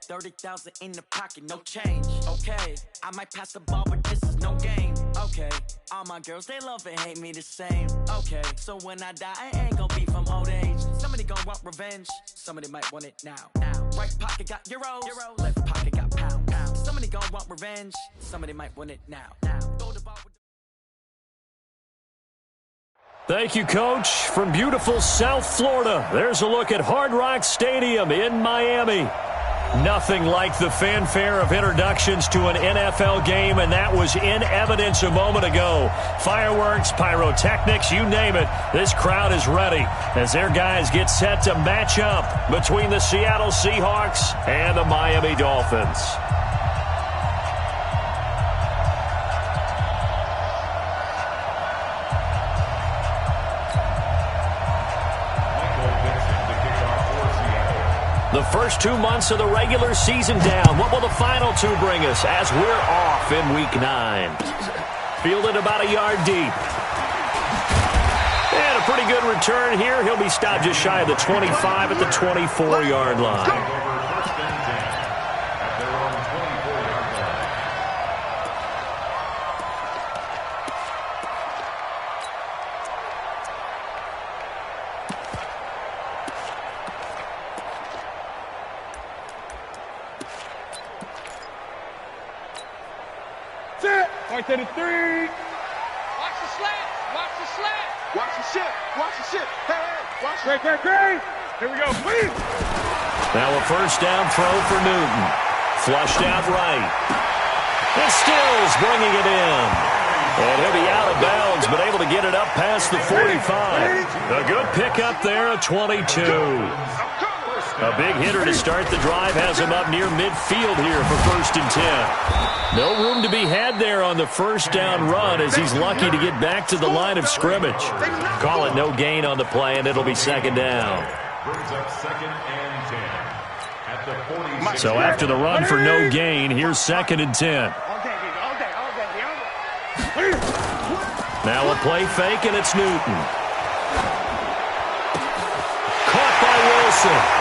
30,000 in the pocket, no change. Okay, I might pass the ball, but this is no game. Okay, all my girls, they love and hate me the same. Okay, so when I die, I ain't gonna be from old age. Somebody gonna want revenge, somebody might want it now. Right pocket got euros, left pocket got pounds. Somebody gonna want revenge, somebody might want it now. Throw the ball with Thank you, Coach. From beautiful South Florida, there's a look at Hard Rock Stadium in Miami. Nothing like the fanfare of introductions to an NFL game, and that was in evidence a moment ago. Fireworks, pyrotechnics, you name it. This crowd is ready as their guys get set to match up between the Seattle Seahawks and the Miami Dolphins. The first 2 months of the regular season down. What will the final two bring us as we're off in Week 9? Fielded about a yard deep. And a pretty good return here. He'll be stopped just shy of the 25 at the 24-yard line. Right to the 3. Watch the slant. Watch the slant. Watch the shit. Watch the shit. Hey, watch it. Great. Here we go. Please. Now a first down throw for Newton. Flushed out right. And Stills bringing it in. And he'll be out of bounds, but able to get it up past the 45. A good pickup there, a 22. A big hitter to start the drive has him up near midfield here for 1st and 10. No room to be had there on the first down run as he's lucky to get back to the line of scrimmage. Call it no gain on the play, and it'll be 2nd down. So after the run for no gain, here's 2nd and 10. Now a play fake, and it's Newton. Caught by Wilson.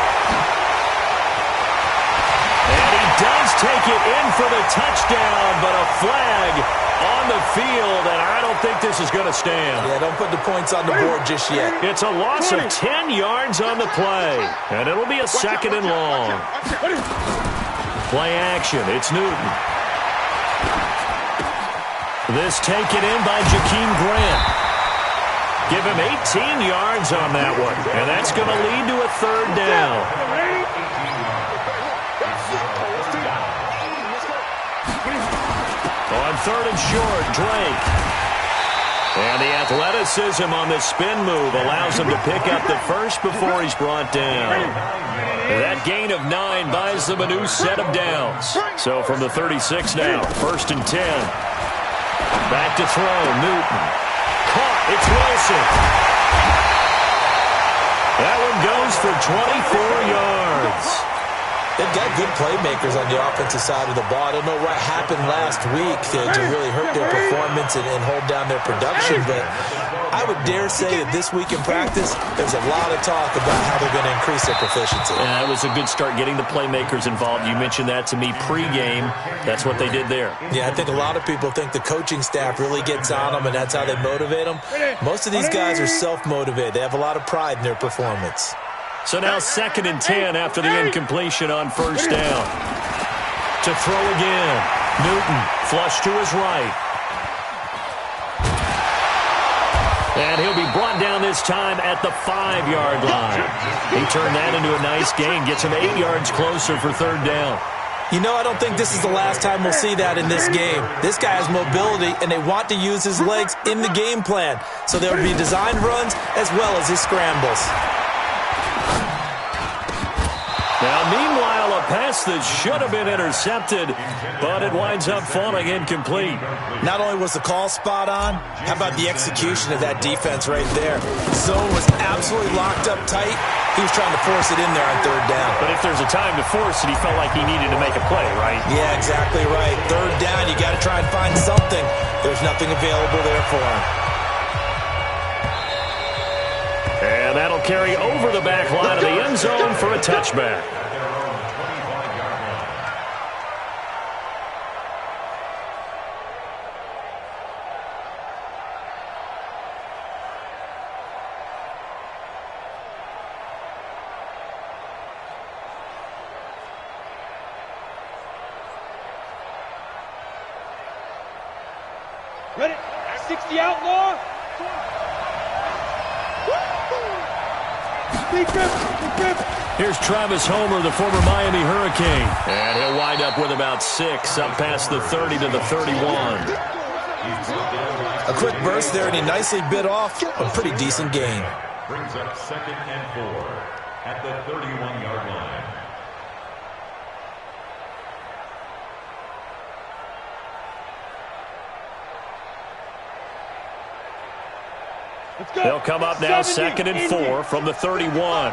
Does take it in for the touchdown, but a flag on the field, and I don't think this is going to stand. Yeah, don't put the points on the board just yet. It's a loss of 10 yards on the play, and it'll be a 2nd and long. Play action, it's Newton. This taken in by Jakeem Grant. Give him 18 yards on that one, and that's going to lead to a 3rd down. On 3rd and short, Drake. And the athleticism on the spin move allows him to pick up the first before he's brought down. That gain of 9 buys them a new set of downs. So from the 36 now, 1st and 10. Back to throw, Newton. Caught, it's Wilson. That one goes for 24 yards. They've got good playmakers on the offensive side of the ball. I don't know what happened last week to really hurt their performance and hold down their production, but I would dare say that this week in practice, there's a lot of talk about how they're going to increase their proficiency. Yeah, it was a good start getting the playmakers involved. You mentioned that to me pregame. That's what they did there. Yeah, I think a lot of people think the coaching staff really gets on them, and that's how they motivate them. Most of these guys are self-motivated. They have a lot of pride in their performance. So now 2nd and 10 after the incompletion on 1st down. To throw again. Newton flush to his right. And he'll be brought down this time at the 5-yard line. He turned that into a nice gain. Gets him 8 yards closer for 3rd down. You know, I don't think this is the last time we'll see that in this game. This guy has mobility, and they want to use his legs in the game plan. So there will be designed runs as well as his scrambles. Now, meanwhile, a pass that should have been intercepted, but it winds up falling incomplete. Not only was the call spot on, how about the execution of that defense right there? Zone was absolutely locked up tight. He was trying to force it in there on 3rd down. But if there's a time to force it, he felt like he needed to make a play, right? Yeah, exactly right. 3rd down, you got to try and find something. There's nothing available there for him. And that'll carry over the back line of the end zone for a touchback. Ready? 60 outlaw. Here's Travis Homer, the former Miami Hurricane. And he'll wind up with about 6, up past the 30 to the 31. A quick burst there, and he nicely bit off a pretty decent gain. Brings up 2nd and 4 at the 31-yard line. They'll come up now 2nd and 4 from the 31.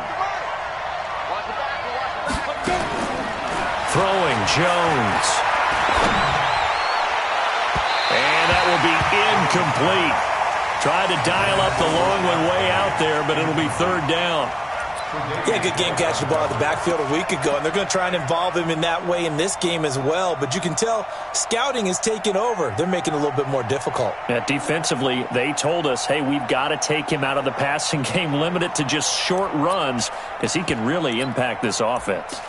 Throwing Jones. And that will be incomplete. Tried to dial up the long one way out there, but it'll be 3rd down. Yeah, good game catching the ball at the backfield a week ago, and they're going to try and involve him in that way in this game as well. But you can tell scouting is taking over. They're making it a little bit more difficult. Yeah, defensively, they told us, hey, we've got to take him out of the passing game, limit it to just short runs, because he can really impact this offense.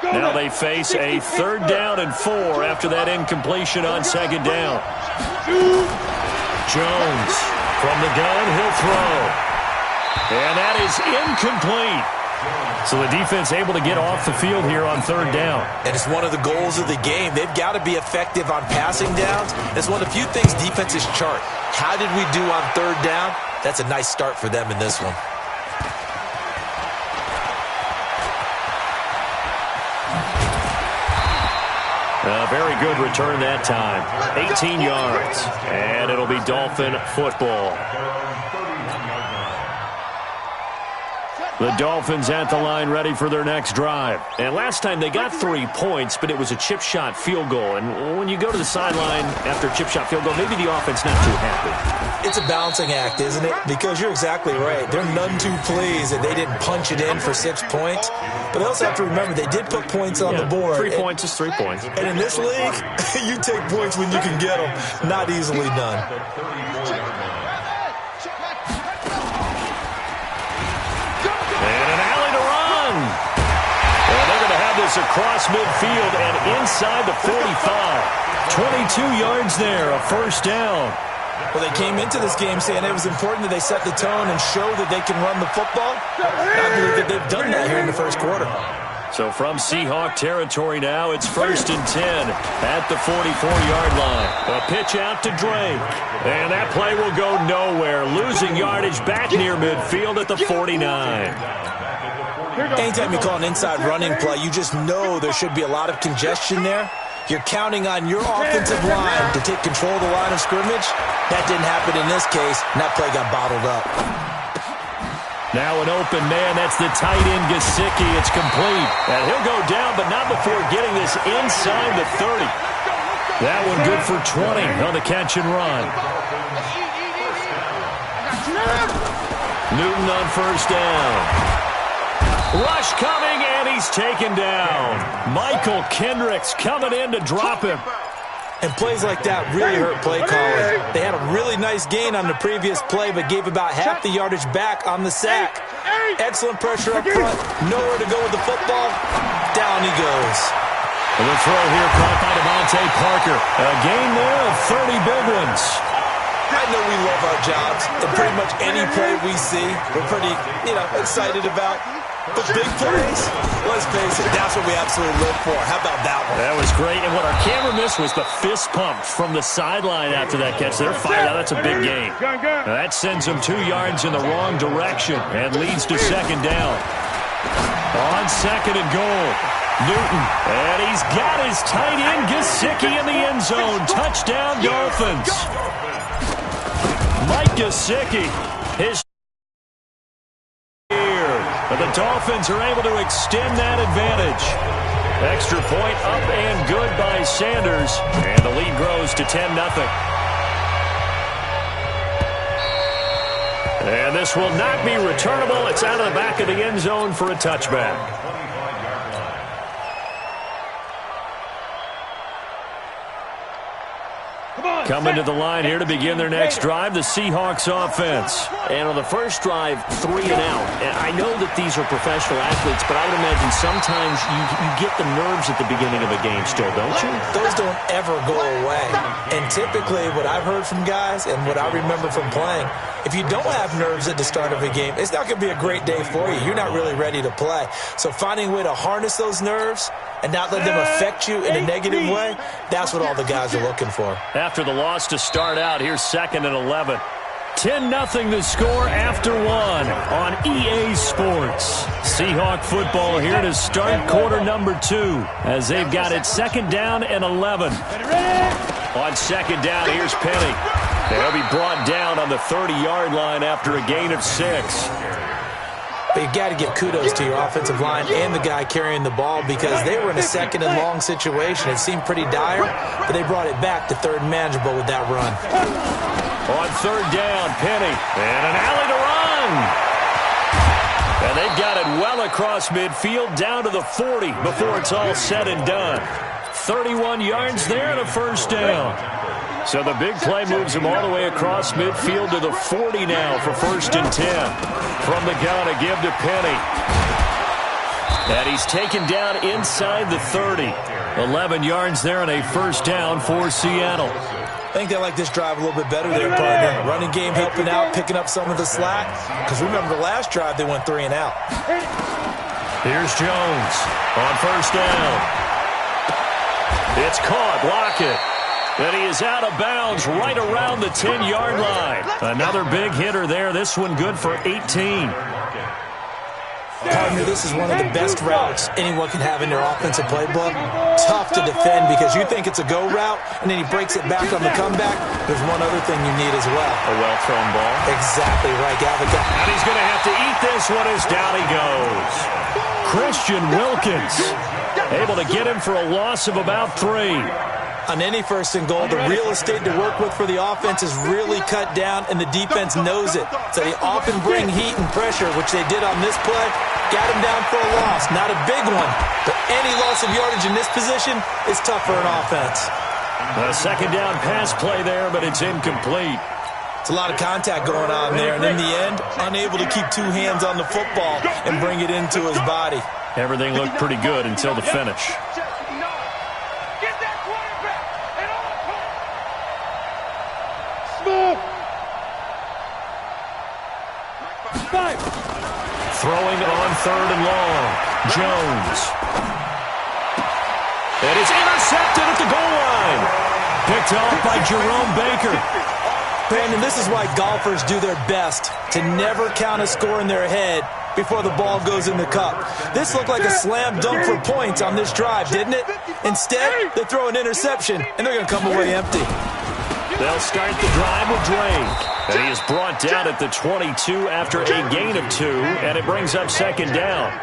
Now they face a 3rd down and 4 after that incompletion on 2nd down. Jones from the gun, he'll throw. And that is incomplete. So the defense able to get off the field here on 3rd down. And it's one of the goals of the game. They've got to be effective on passing downs. It's one of the few things defenses chart. How did we do on 3rd down? That's a nice start for them in this one. A very good return that time. 18 yards. And it'll be Dolphin football. The Dolphins at the line ready for their next drive. And last time they got 3 points, but it was a chip shot field goal. And when you go to the sideline after a chip shot field goal, maybe the offense not too happy. It's a balancing act, isn't it? Because you're exactly right. They're none too pleased that they didn't punch it in for 6 points. But they also have to remember they did put points on the board. 3 points is 3 points. And in this league, you take points when you can get them. Not easily done. Across midfield and inside the 45. 22 yards there, a 1st down. Well, they came into this game saying it was important that they set the tone and show that they can run the football. I believe that they've done that here in the 1st quarter. So from Seahawk territory now, it's 1st and 10 at the 44-yard line. A pitch out to Drake. And that play will go nowhere. Losing yardage back near midfield at the 49. Anytime you call an inside running play, you just know there should be a lot of congestion there. You're counting on your offensive line to take control of the line of scrimmage. That didn't happen in this case, and that play got bottled up. Now an open man. That's the tight end, Gesicki. It's complete. And he'll go down, but not before getting this inside the 30. That one good for 20 on the catch and run. Newton on 1st down. Rush coming, and he's taken down. Michael Kendricks coming in to drop him. And plays like that really hurt play calling. They had a really nice gain on the previous play, but gave about half the yardage back on the sack. Excellent pressure up front. Nowhere to go with the football. Down he goes. And the throw here caught by Devontae Parker. A gain there of 30 big ones. I know we love our jobs, and pretty much any play we see, we're pretty, excited about. But big plays, let's face it, that's what we absolutely live for. How about that one? That was great, and what our camera missed was the fist pump from the sideline after that catch. They're fired out. That's a big gain. Now that sends them 2 yards in the wrong direction and leads to 2nd down. On 2nd and goal, Newton, and he's got his tight end, Gesicki, in the end zone. Touchdown, Dolphins. Mike Gesicki, his but the Dolphins are able to extend that advantage. Extra point up and good by Sanders. And the lead grows to 10-0. And this will not be returnable. It's out of the back of the end zone for a touchback. Coming to the line here to begin their next drive, the Seahawks offense. And on the first drive, 3 and out. And I know that these are professional athletes, but I would imagine sometimes you get the nerves at the beginning of a game still, don't you? Those don't ever go away. And typically what I've heard from guys and what I remember from playing, if you don't have nerves at the start of a game, it's not going to be a great day for you. You're not really ready to play. So finding a way to harness those nerves and not let them affect you in a negative way, that's what all the guys are looking for. After the loss to start out, here's 2nd and 11. 10-0 the score after 1 on EA Sports. Seahawk football here to start quarter number 2 as they've got it 2nd down and 11. On 2nd down, here's Penny. They'll be brought down on the 30-yard line after a gain of 6. But you've got to give kudos to your offensive line and the guy carrying the ball because they were in a 2nd and long situation. It seemed pretty dire, but they brought it back to 3rd and manageable with that run. On 3rd down, Penny. And an alley to run. And they've got it well across midfield down to the 40 before it's all said and done. 31 yards there and a 1st down. So the big play moves him all the way across midfield to the 40 now for 1st and 10. From the gun, a give to Penny. And he's taken down inside the 30. 11 yards there and a 1st down for Seattle. I think they like this drive a little bit better there, partner. Running game helping out, picking up some of the slack. Because remember, the last drive, they went 3 and out. Here's Jones on 1st down. It's caught. Lockett. And he is out of bounds right around the 10-yard line. Another big hitter there. This one good for 18. Partner, this is one of the best routes anyone can have in their offensive playbook. Tough to defend because you think it's a go route, and then he breaks it back on the comeback. There's one other thing you need as well. A well-thrown ball. Exactly right, Gavin. And he's going to have to eat this one as down he goes. Christian Wilkins able to get him for a loss of about 3. On any 1st and goal, the real estate to work with for the offense is really cut down, and the defense knows it. So they often bring heat and pressure, which they did on this play. Got him down for a loss. Not a big one, but any loss of yardage in this position is tough for an offense. A 2nd down pass play there, but it's incomplete. It's a lot of contact going on there, and in the end, unable to keep 2 hands on the football and bring it into his body. Everything looked pretty good until the finish. Throwing on 3rd and long. Jones. And it's intercepted at the goal line. Picked off by Jerome Baker. Brandon, this is why golfers do their best to never count a score in their head before the ball goes in the cup. This looked like a slam dunk for points on this drive, didn't it? Instead, they throw an interception, and they're going to come away empty. They'll start the drive with Drake. And he is brought down at the 22 after a gain of 2, and it brings up 2nd down.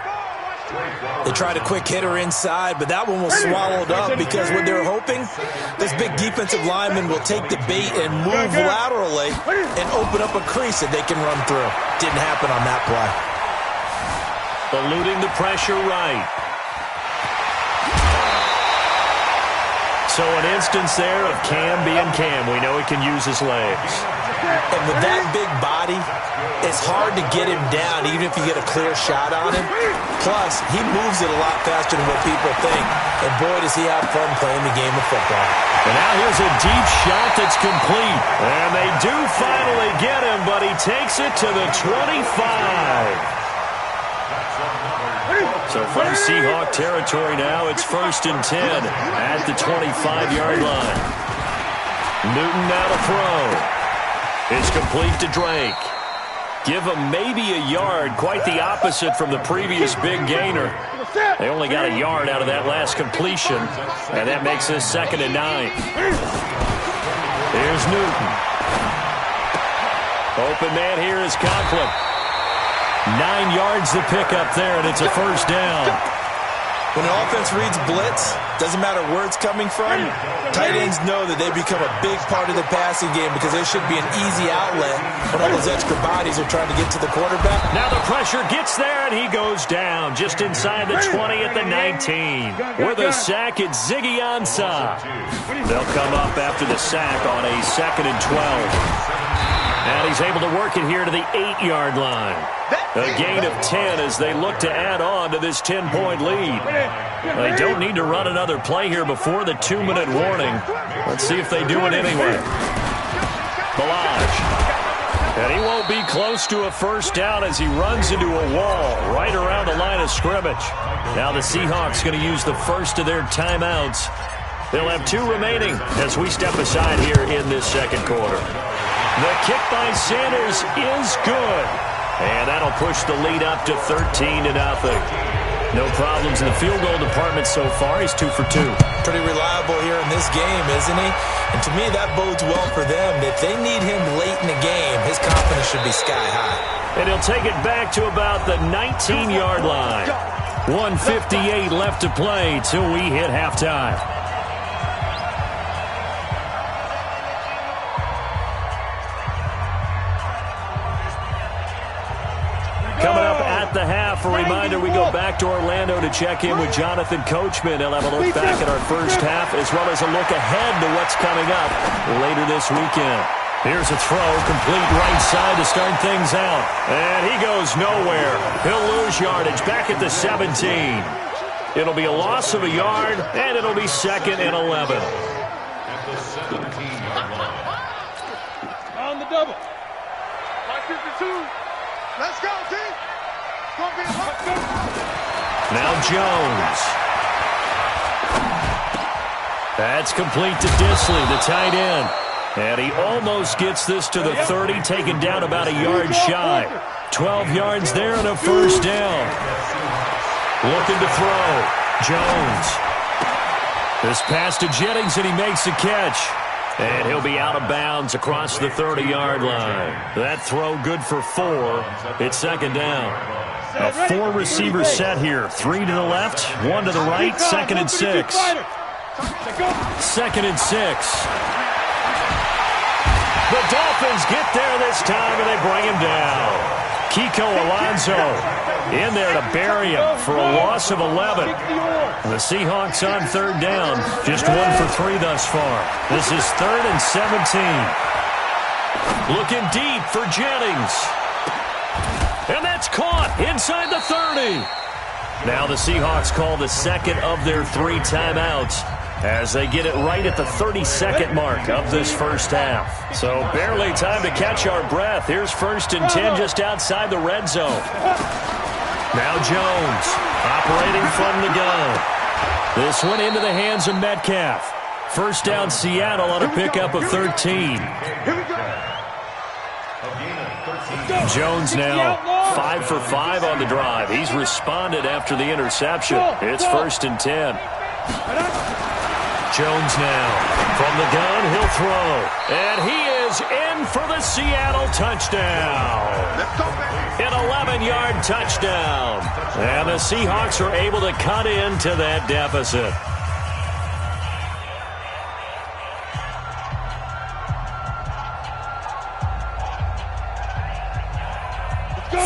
They tried a quick hitter inside, but that one was swallowed up because what they're hoping, this big defensive lineman will take the bait and move laterally and open up a crease that they can run through. Didn't happen on that play. Eluding the pressure right. So an instance there of Cam being Cam. We know he can use his legs. And with that big body, it's hard to get him down, even if you get a clear shot on him. Plus, he moves it a lot faster than what people think. And boy, does he have fun playing the game of football. And now here's a deep shot that's complete. And they do finally get him, but he takes it to the 25. So from Seahawk territory now, it's 1st and 10 at the 25-yard line. Newton now to throw. It's complete to Drake. Give him maybe a yard, quite the opposite from the previous big gainer. They only got a yard out of that last completion, and that makes this 2nd and 9. Here's Newton. Open man here is Conklin. 9 yards to pick up there, and it's a 1st down. When an offense reads blitz, doesn't matter where it's coming from, tight ends know that they become a big part of the passing game because there should be an easy outlet when all those extra bodies are trying to get to the quarterback. Now the pressure gets there, and he goes down just inside the 20 at the 19. With a sack, it's Ziggy Ansah. They'll come up after the sack on a 2nd and 12. And he's able to work it here to the 8-yard line. A gain of 10 as they look to add on to this 10-point lead. They don't need to run another play here before the 2-minute warning. Let's see if they do it anyway. Balaj. And he won't be close to a first down as he runs into a wall right around the line of scrimmage. Now the Seahawks going to use the first of their timeouts. They'll have 2 remaining as we step aside here in this second quarter. The kick by Sanders is good. And that'll push the lead up to 13-0. No problems in the field goal department so far. He's 2 for 2. Pretty reliable here in this game, isn't he? And to me, that bodes well for them. If they need him late in the game, his confidence should be sky high. And he'll take it back to about the 19-yard line. 1:58 left to play till we hit halftime. Coming up at the half, a reminder, we go back to Orlando to check in with Jonathan Coachman. He'll have a look back at our first half as well as a look ahead to what's coming up later this weekend. Here's a throw, complete right side to start things out. And he goes nowhere. He'll lose yardage back at the 17. It'll be a loss of a yard, and it'll be 2nd and 11. At the 17-yard line. On the double. 552. Let's go, team. Now Jones. That's complete to Disley, the tight end. And he almost gets this to the 30, taken down about a yard shy. 12 yards there and a first down. Looking to throw. Jones. This pass to Jennings, and he makes the catch. And he'll be out of bounds across the 30-yard line. That throw good for 4. It's 2nd down. A 4-receiver set here. 3 to the left, 1 to the right, 2nd and 6. 2nd and 6. The Dolphins get there this time, and they bring him down. Kiko Alonso in there to bury him for a loss of 11. The Seahawks on 3rd down, just 1 for 3 thus far. This is 3rd and 17. Looking deep for Jennings. And that's caught inside the 30. Now the Seahawks call the 2nd of their 3 timeouts as they get it right at the 32nd mark of this first half. So barely time to catch our breath. Here's 1st and 10 just outside the red zone. Now Jones operating from the gun. This one into the hands of Metcalf. First down Seattle on a pickup of 13. Jones now 5 for 5 on the drive. He's responded after the interception. It's 1st and 10. Jones now from the gun. He'll throw. And he is in for the Seattle touchdown. An 11-yard touchdown. And the Seahawks are able to cut into that deficit.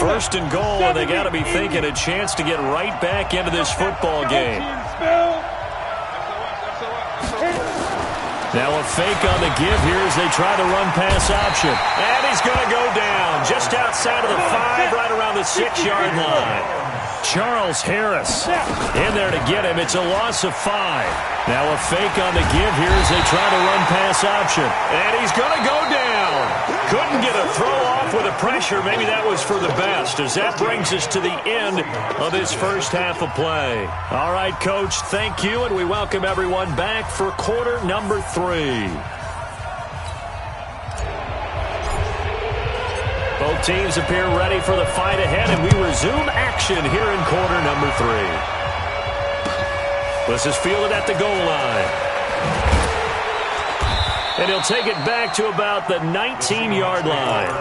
First and goal, and they got to be thinking a chance to get right back into this football game. Now a fake on the give here as they try the run-pass option. And he's going to go down just outside of the 5, right around the 6-yard line. Charles Harris in there to get him. It's a loss of 5. Now a fake on the give here as they try the run-pass option. And he's going to go down. Couldn't get a throw off with the pressure. Maybe that was for the best, as that brings us to the end of this first half of play. All right, Coach, thank you, and we welcome everyone back for quarter number 3. Both teams appear ready for the fight ahead, and we resume action here in quarter number 3. This is fielded at the goal line. And he'll take it back to about the 19-yard line.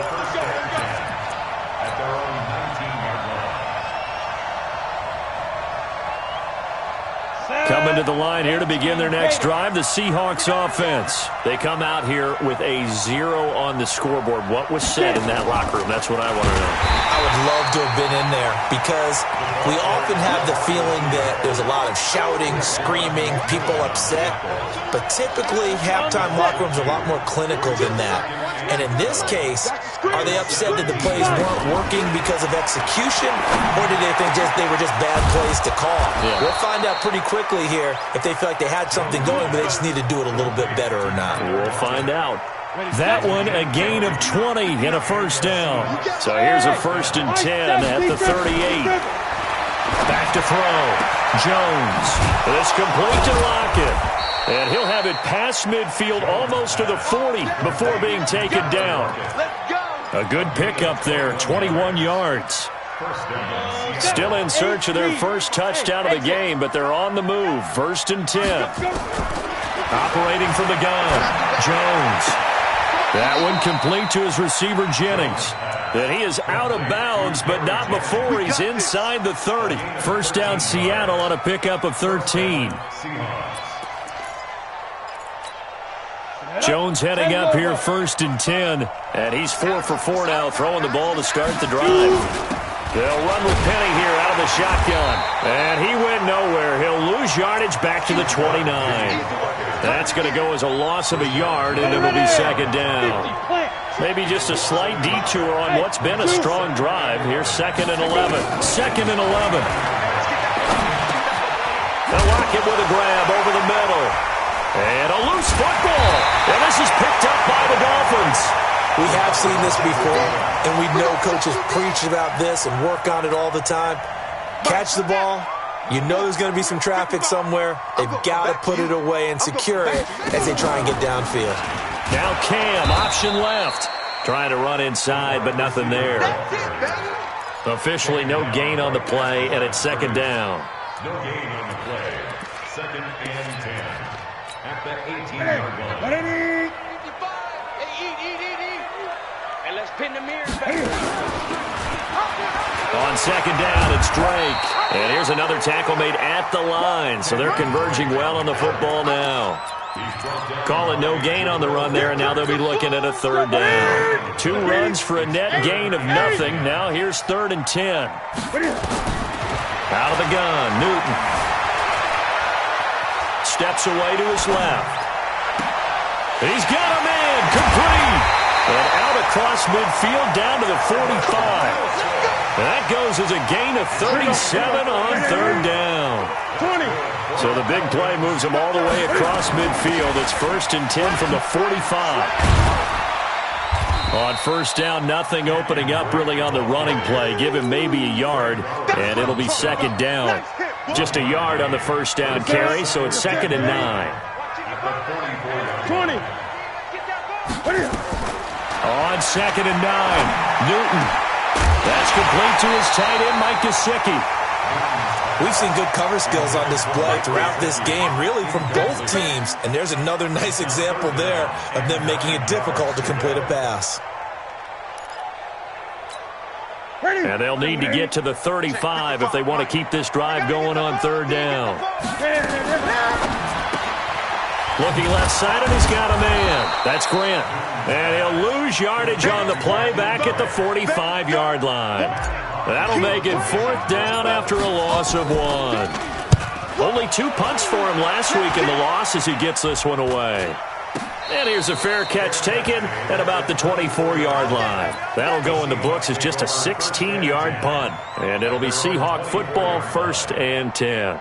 Coming to the line here to begin their next drive, the Seahawks offense. They come out here with a 0 on the scoreboard. What was said in that locker room? That's what I want to know. I would love to have been in there because we often have the feeling that there's a lot of shouting, screaming, people upset. But typically, halftime locker rooms are a lot more clinical than that. And in this case, are they upset that the plays weren't working because of execution, or did they think they were just bad plays to call? Yeah. We'll find out pretty quickly here if they feel like they had something going, but they just need to do it a little bit better or not. We'll find out. That one, a gain of 20 and a first down. So here's a 1st and 10 at the 38. Back to throw. Jones. It's complete to Lockett. And he'll have it past midfield almost to the 40 before being taken down. A good pickup there, 21 yards. Still in search of their first touchdown of the game, but they're on the move. 1st and 10. Operating from the gun. Jones. That one complete to his receiver, Jennings. And he is out of bounds, but not before he's inside the 30. First down, Seattle on a pickup of 13. Jones heading up here, 1st and 10. And he's 4 for 4 now, throwing the ball to start the drive. They'll run with Penny here out of the shotgun. And he went nowhere. He'll lose yardage back to the 29. That's going to go as a loss of a yard, and it'll be 2nd down. Maybe just a slight detour on what's been a strong drive. Here's 2nd and 11. 2nd and 11. They'll lock it with a grab over the middle. And a loose football. And this is picked up by the Dolphins. We have seen this before, and we know coaches preach about this and work on it all the time. Catch the ball. You know there's going to be some traffic somewhere. They've got to put it away and secure it as they try and get downfield. Now Cam, option left. Trying to run inside, but nothing there. Officially no gain on the play, and it's 2nd down. No gain on the play. 2nd and 10. At the 18-yard line. And let's pin the mirrors back. On 2nd down, it's Drake. And here's another tackle made at the line. So they're converging well on the football now. Call it no gain on the run there, and now they'll be looking at a 3rd down. 2 runs for a net gain of nothing. Now here's 3rd and 10. Out of the gun, Newton. Steps away to his left. He's got a man, complete. And out across midfield down to the 45. And that goes as a gain of 37 on 3rd down. So the big play moves him all the way across midfield. It's 1st and 10 from the 45. On 1st down, nothing opening up really on the running play. Give him maybe a yard, and it'll be 2nd down. Just a yard on the 1st down carry, so it's 2nd and 9. 20. On 2nd and 9, Newton. That's complete to his tight end, Mike Gesicki. We've seen good cover skills on display throughout this game, really from both teams. And there's another nice example there of them making it difficult to complete a pass. And they'll need to get to the 35 if they want to keep this drive going on 3rd down. Looking left side, and he's got a man. That's Grant. And he'll lose yardage on the play back at the 45-yard line. That'll make it 4th down after a loss of 1. Only 2 punts for him last week in the loss as he gets this one away. And here's a fair catch taken at about the 24-yard line. That'll go in the books as just a 16-yard punt. And it'll be Seahawk football, 1st and 10.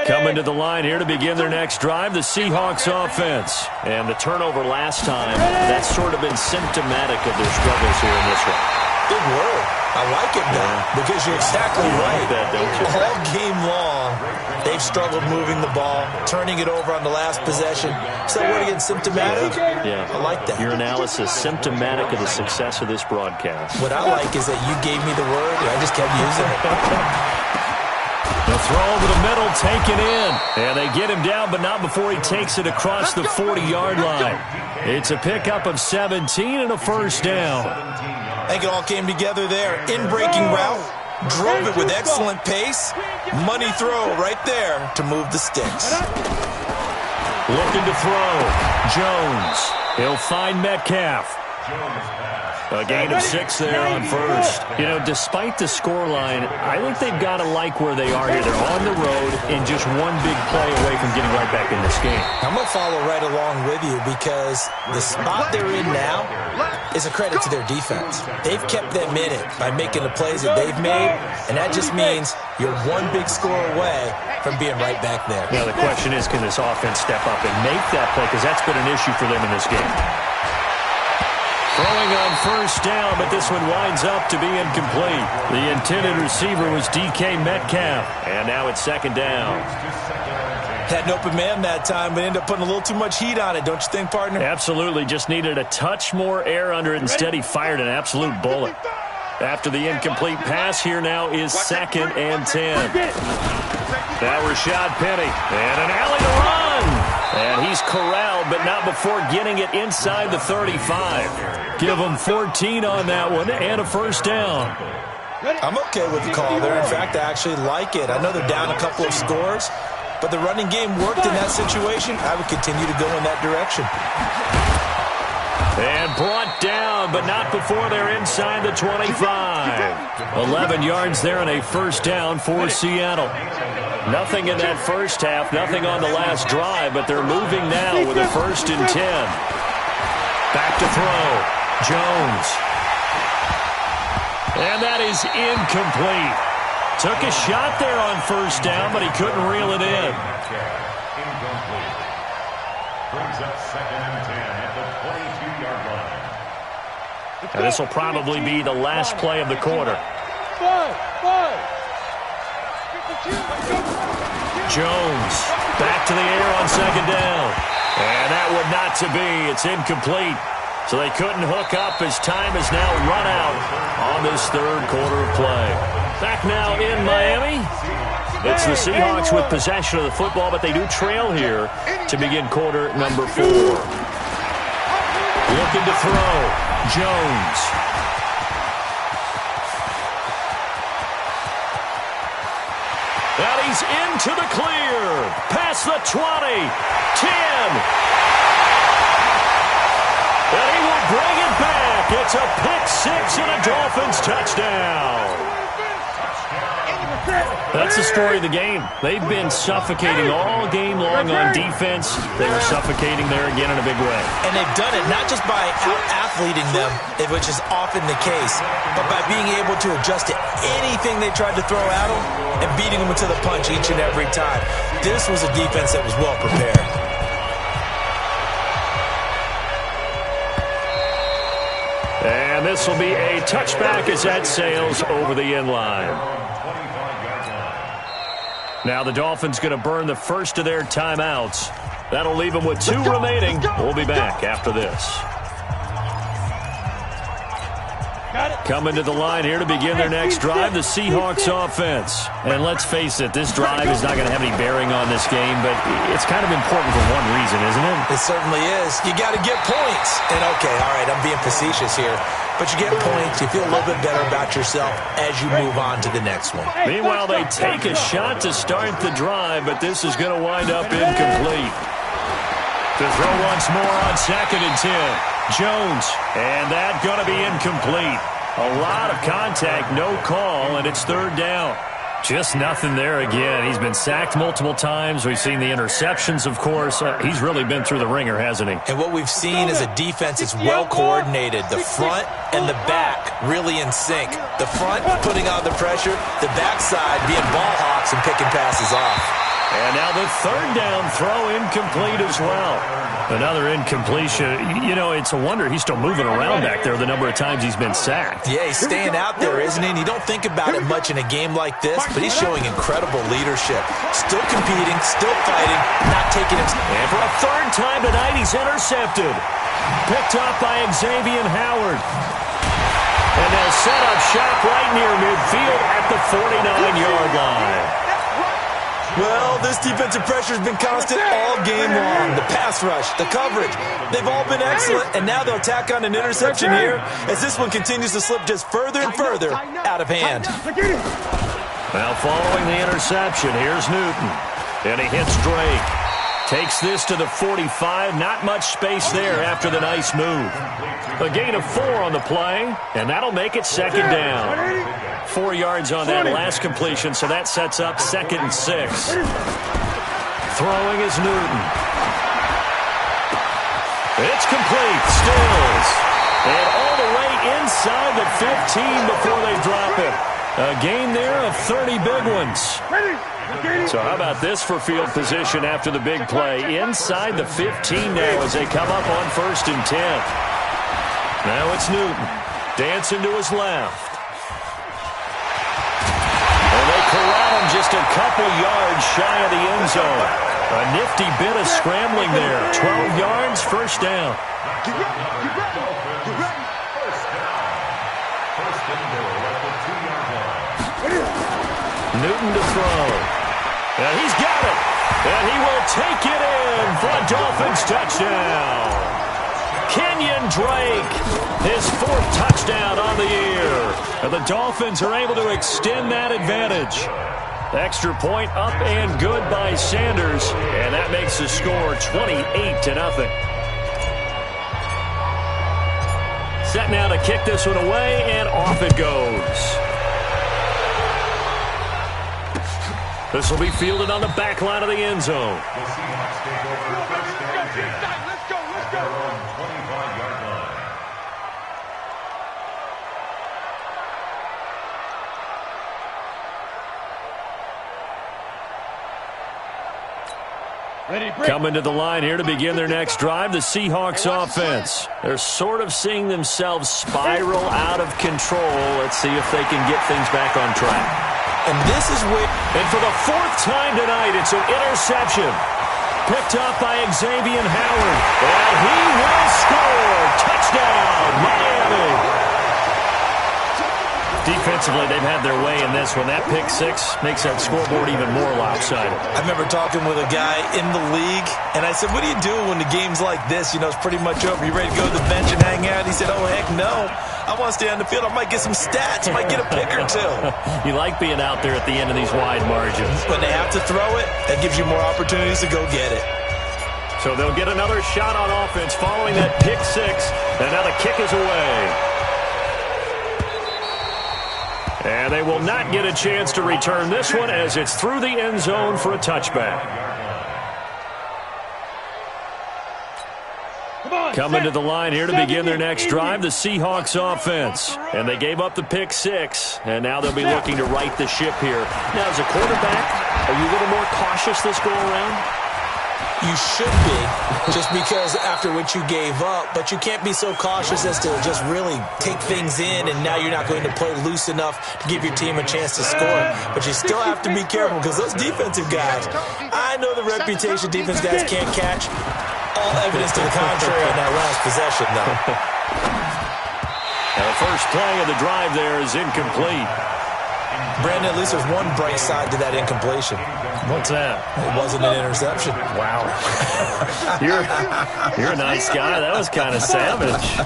Coming to the line here to begin their next drive, the Seahawks offense. And the turnover last time, that's sort of been symptomatic of their struggles here in this one. Good word. I like it now because you're exactly right. Like that, don't you? All game long, they've struggled moving the ball, turning it over on the last possession. Is that word again, symptomatic? Yeah. I like that. Your analysis, symptomatic of the success of this broadcast. What I like is that you gave me the word, and I just kept using it. The throw over the middle, taken in. And they get him down, but not before he takes it across the 40-yard line. It's a pickup of 17 and a 1st down. I think it all came together there. In-breaking route, Drove it with excellent pace. Money throw right there to move the sticks. Looking to throw. Jones. He'll find Metcalf. A gain of 6 there on first. You know, despite the scoreline, I think they've got to like where they are here. They're on the road and just one big play away from getting right back in this game. I'm going to follow right along with you because the spot they're in now is a credit to their defense. They've kept them in it by making the plays that they've made, and that just means you're one big score away from being right back there. Now, the question is, can this offense step up and make that play? Because that's been an issue for them in this game. Throwing on first down, but this one winds up to be incomplete. The intended receiver was DK Metcalf, and now it's second down. Had an open man that time, but ended up putting a little too much heat on it, don't you think, partner? Absolutely. Just needed a touch more air under it. Instead, he fired an absolute bullet. After the incomplete pass, here now is 2nd and 10. Now Rashad Penny, and an alley to run. And he's corralled, but not before getting it inside the 35. Give him 14 on that one and a first down. I'm okay with the call there. In fact, I actually like it. I know they're down a couple of scores, but the running game worked in that situation. I would continue to go in that direction. And brought down, but not before they're inside the 25. 11 yards there and a first down for Seattle. Nothing in that first half, nothing on the last drive, but they're moving now with a 1st and 10. Back to throw. Jones. And that is incomplete. Took a shot there on first down, but he couldn't reel it in. Incomplete. Brings up 2nd and 10 at the 22-yard line. And this will probably be the last play of the quarter. Jones back to the air on second down. And that would not to be. It's incomplete. So they couldn't hook up as time has now run out on this third quarter of play. Back now in Miami. It's the Seahawks with possession of the football, but they do trail here to begin quarter number 4. Looking to throw. Jones. And he's into the clear. Past the 20. 10. And he will bring it back. It's a pick 6 and a Dolphins touchdown. That's the story of the game. They've been suffocating all game long on defense. They were suffocating there again in a big way. And they've done it not just by out-athleting them, which is often the case, but by being able to adjust to anything they tried to throw at them and beating them to the punch each and every time. This was a defense that was well prepared. And this will be a touchback as that sails over the end line. Now the Dolphins going to burn the first of their timeouts. That'll leave them with 2 remaining. We'll be back after this. Coming to the line here to begin their next drive, the Seahawks offense. And let's face it, this drive is not going to have any bearing on this game, but it's kind of important for one reason, isn't it? It certainly is. You got to get points. And okay, all right, I'm being facetious here, but you get points, you feel a little bit better about yourself as you move on to the next one. Meanwhile, they take a shot to start the drive, but this is going to wind up incomplete. To throw once more on 2nd and 10. Jones, and that going to be incomplete. A lot of contact, no call, and it's 3rd down. Just nothing there again. He's been sacked multiple times. We've seen the interceptions, of course. He's really been through the ringer, hasn't he? And what we've seen is a defense that's well coordinated. The front and the back really in sync. The front putting on the pressure, the backside being ball hawks and picking passes off. And now the 3rd down throw incomplete as well. Another incompletion. You know, it's a wonder he's still moving around back there the number of times he's been sacked. Yeah, he's staying out there, isn't he? And you don't think about it much in a game like this, but he's showing incredible leadership. Still competing, still fighting, not taking it. And for a 3rd time tonight, he's intercepted. Picked up by Xavier Howard. And they'll set up shop right near midfield at the 49-yard line. Well, this defensive pressure has been constant all game long. The pass rush, the coverage, they've all been excellent, and now they'll tack on an interception here as this one continues to slip just further and further out of hand. Now following the interception, here's Newton, and he hits Drake. Takes this to the 45. Not much space there after the nice move. A gain of 4 on the play, and that'll make it second down. 4 yards on that last completion, so that sets up 2nd and 6. Throwing is Newton. It's complete. Stills. And all the way inside the 15 before they drop it. A gain there of 30 big ones. So how about this for field position after the big play? Inside the 15 now as they come up on 1st and 10. Now it's Newton. Dancing to his left. And they corral him just a couple yards shy of the end zone. A nifty bit of scrambling there. 12 yards, 1st down. Newton to throw. And he's got it. And he will take it in for a Dolphins touchdown. Kenyon Drake, his 4th touchdown on the year. And the Dolphins are able to extend that advantage. Extra point up and good by Sanders. And that makes the score 28-0. Set now to kick this one away, and off it goes. This will be fielded on the back line of the end zone. The Seahawks take over 1st and 10. Let's go. At their own 25-yard line. Coming to the line here to begin their next drive, the Seahawks offense. They're sort of seeing themselves spiral out of control. Let's see if they can get things back on track. And this is where... And for the 4th time tonight, it's an interception. Picked up by Xavier Howard. And he will score. Touchdown, Miami. Defensively, they've had their way in this one. That pick 6 makes that scoreboard even more lopsided. I remember talking with a guy in the league, and I said, what do you do when the game's like this? You know, it's pretty much over. You ready to go to the bench and hang out? He said, oh, heck no. I want to stay on the field. I might get some stats. I might get a pick or 2. You like being out there at the end of these wide margins. When they have to throw it, that gives you more opportunities to go get it. So they'll get another shot on offense following that pick 6, and now the kick is away. And they will not get a chance to return this one as it's through the end zone for a touchback. Coming to the line here to begin their next drive, the Seahawks offense. And they gave up the pick 6, and now they'll be looking to right the ship here. Now, as a quarterback, are you a little more cautious this go around? You should be, just because after what you gave up, but you can't be so cautious as to just really take things in, and now you're not going to play loose enough to give your team a chance to score. But you still have to be careful because those defensive guys, I know the reputation defense guys can't catch. All evidence to the contrary on that last possession, though. Now the first play of the drive there is incomplete. Brandon, at least there's one bright side to that incompletion. What's that? It wasn't an interception. Wow. You're a nice guy. That was kind of savage.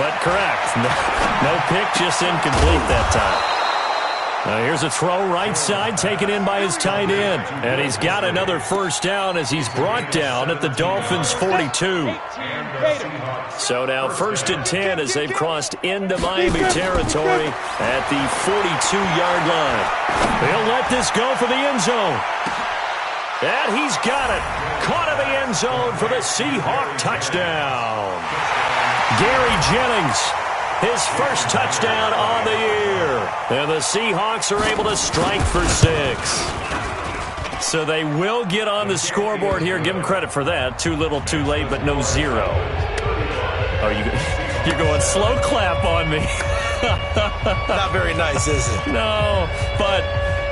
But correct. No pick, just incomplete that time. Now here's a throw right side taken in by his tight end. And he's got another 1st down as he's brought down at the Dolphins' 42. So now 1st and 10 as they've crossed into Miami territory at the 42-yard line. They'll let this go for the end zone. And he's got it. Caught in the end zone for the Seahawk touchdown. Gary Jennings, his 1st touchdown on the year. And the Seahawks are able to strike for 6. So they will get on the scoreboard here. Give them credit for that. Too little, too late, but no 0. Oh, you're going slow clap on me. Not very nice, is it? No, but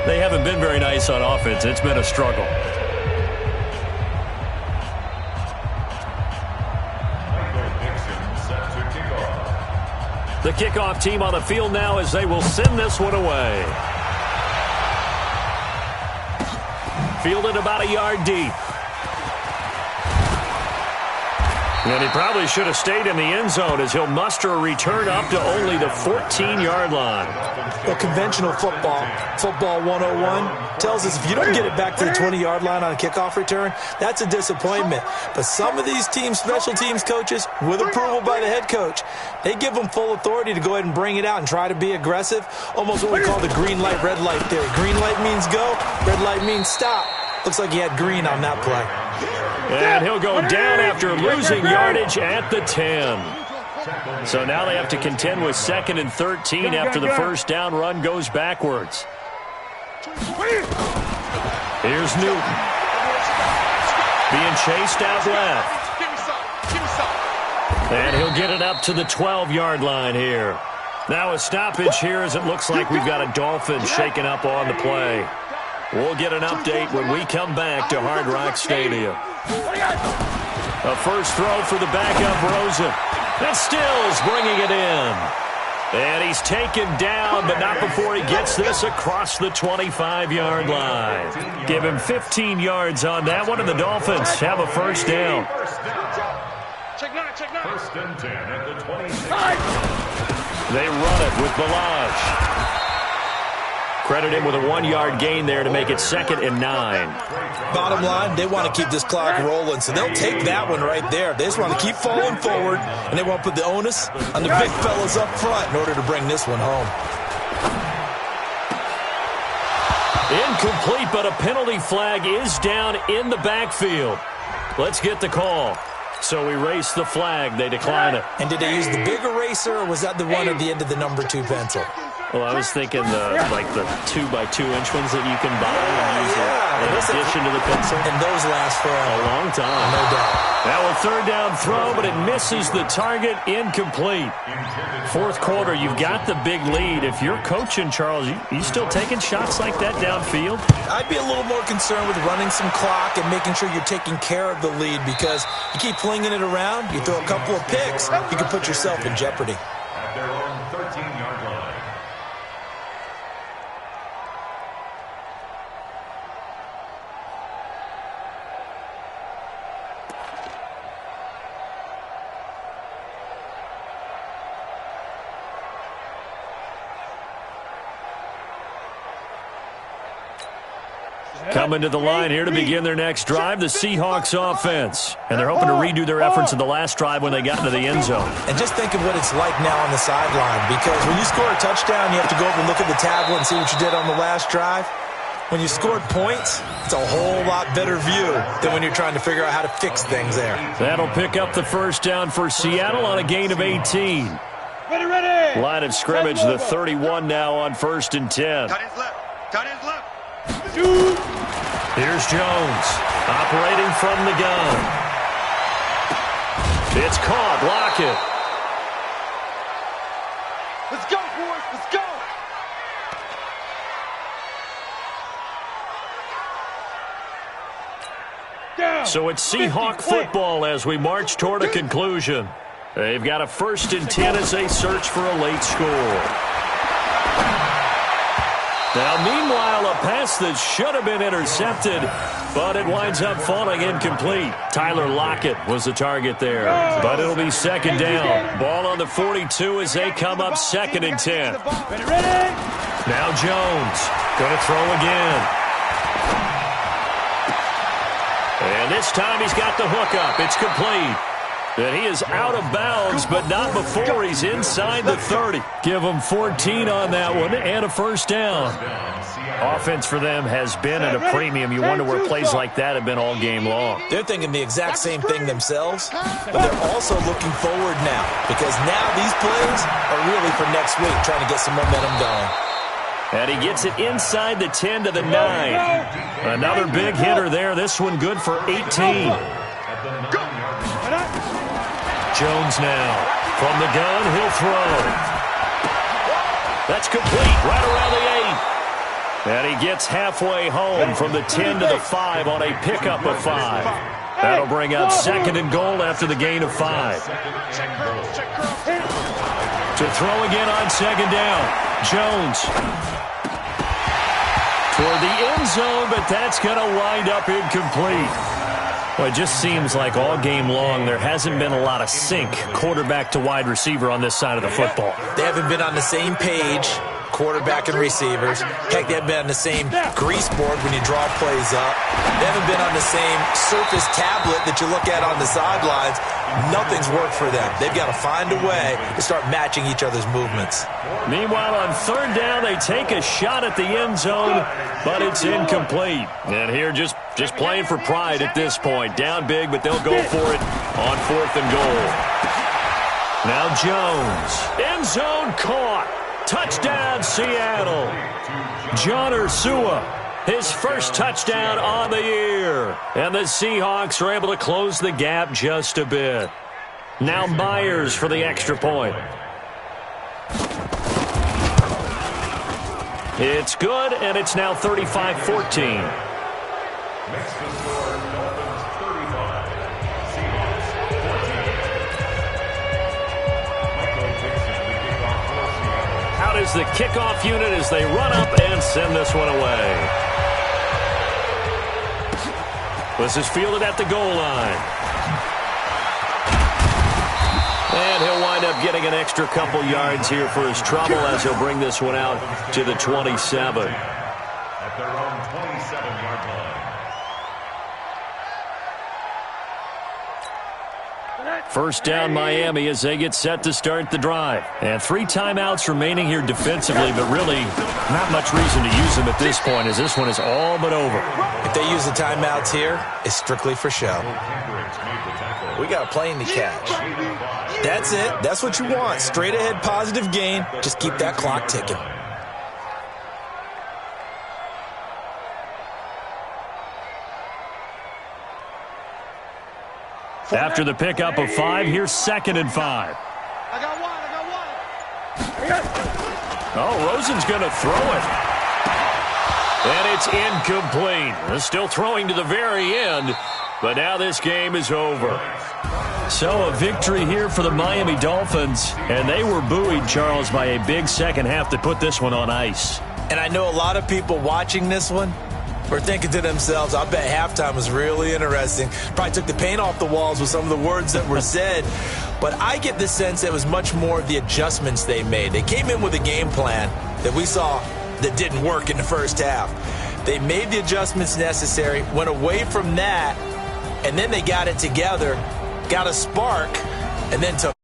they haven't been very nice on offense. It's been a struggle. The kickoff team on the field now as they will send this one away. Fielded about a yard deep. And he probably should have stayed in the end zone as he'll muster a return up to only the 14-yard line. Well, conventional football 101, tells us if you don't get it back to the 20-yard line on a kickoff return, that's a disappointment. But some of these special teams coaches, with approval by the head coach, they give them full authority to go ahead and bring it out and try to be aggressive, almost what we call the green light, red light theory. Green light means go, red light means stop. Looks like he had green on that play. And he'll go down after losing yardage at the 10. So now they have to contend with 2nd and 13 after the first down run goes backwards. Here's Newton. Being chased out left. And he'll get it up to the 12-yard line here. Now a stoppage here as it looks like we've got a Dolphin shaking up on the play. We'll get an update when we come back to Hard Rock Stadium. A first throw for the backup, Rosen. And Stills bringing it in. And he's taken down, but not before he gets this across the 25-yard line. Give him 15 yards on that one, and the Dolphins have a first down. First and 10 at the 26. They run it with Balaj. Credit him with a 1-yard gain there to make it 2nd and 9. Bottom line, they want to keep this clock rolling, so they'll take that one right there. They just want to keep falling forward, and they want to put the onus on the big fellas up front in order to bring this one home. Incomplete, but a penalty flag is down in the backfield. Let's get the call. So we race the flag. They decline it. And did they use the big eraser, or was that the one at the end of the number 2 pencil? Well, I was thinking the 2x2-inch ones that you can buy and use in addition to the pencil. And those last for a long time. No doubt. Now a third down throw, but it misses the target. Incomplete. Fourth quarter, you've got the big lead. If you're coaching, Charles, you still taking shots like that downfield? I'd be a little more concerned with running some clock and making sure you're taking care of the lead, because you keep flinging it around, you throw a couple of picks, you can put yourself in jeopardy. At their own 13-yard line. Coming to the line here to begin their next drive, the Seahawks offense. And they're hoping to redo their efforts in the last drive when they got into the end zone. And just think of what it's like now on the sideline, because when you score a touchdown, you have to go over and look at the tablet and see what you did on the last drive. When you scored points, it's a whole lot better view than when you're trying to figure out how to fix things there. That'll pick up the first down for Seattle on a gain of 18. Ready. Line of scrimmage, the 31 now on 1st and 10. Cut his left. Cut his left. Here's Jones, operating from the gun. It's caught. Lockett. Let's go, boys. Let's go. Down. So it's Seahawk football as we march toward a conclusion. They've got a 1st and 10 as they search for a late score. Now, meanwhile, a pass that should have been intercepted, but it winds up falling incomplete. Tyler Lockett was the target there, but it'll be 2nd down. Ball on the 42 as they come up 2nd and 10. Now Jones going to throw again. And this time he's got the hook up. It's complete. And he is out of bounds, but not before he's inside the 30. Give him 14 on that one and a first down. Offense for them has been at a premium. You wonder where plays like that have been all game long. They're thinking the exact same thing themselves, but they're also looking forward now, because now these plays are really for next week, trying to get some momentum going. And he gets it inside the 10 to the 9. Another big hitter there. This one good for 18. Jones now. From the gun, he'll throw. That's complete right around the 8. And he gets halfway home from the 10 to the 5 on a pickup of 5. That'll bring up 2nd and goal after the gain of 5. To throw again on 2nd down. Jones. for the end zone, but that's going to wind up incomplete. Well, it just seems like all game long there hasn't been a lot of sync quarterback to wide receiver on this side of the football. They haven't been on the same page, quarterback and receivers. Heck, they haven't been on the same grease board when you draw plays up. They haven't been on the same surface tablet that you look at on the sidelines. Nothing's worked for them. They've got to find a way to start matching each other's movements. Meanwhile, on third down, they take a shot at the end zone, but it's incomplete. And here just playing for pride at this point. Down big, but they'll go for it on 4th and goal. Now Jones. End zone caught. Touchdown, Seattle. John Ursua, his first touchdown on the year. And the Seahawks are able to close the gap just a bit. Now Myers for the extra point. It's good, and it's now 35-14. Next to score, Dolphins 35, Seahawks 14. Out is the kickoff unit as they run up and send this one away. This is fielded at the goal line. And he'll wind up getting an extra couple yards here for his trouble as he'll bring this one out to the 27. At their own 27-yard line. First down, Miami, as they get set to start the drive. And 3 timeouts remaining here defensively, but really not much reason to use them at this point, as this one is all but over. If they use the timeouts here, it's strictly for show. We got a plane to catch. That's it. That's what you want. Straight ahead, positive gain. Just keep that clock ticking. After the pickup of 5, here's 2nd and 5. I got one. Oh, Rosen's going to throw it. And it's incomplete. They're still throwing to the very end, but now this game is over. So a victory here for the Miami Dolphins, and they were buoyed, Charles, by a big second half that put this one on ice. And I know a lot of people watching this one were thinking to themselves, I bet halftime was really interesting. Probably took the paint off the walls with some of the words that were said. But I get the sense it was much more of the adjustments they made. They came in with a game plan that we saw that didn't work in the first half. They made the adjustments necessary, went away from that, and then they got it together, got a spark, and then took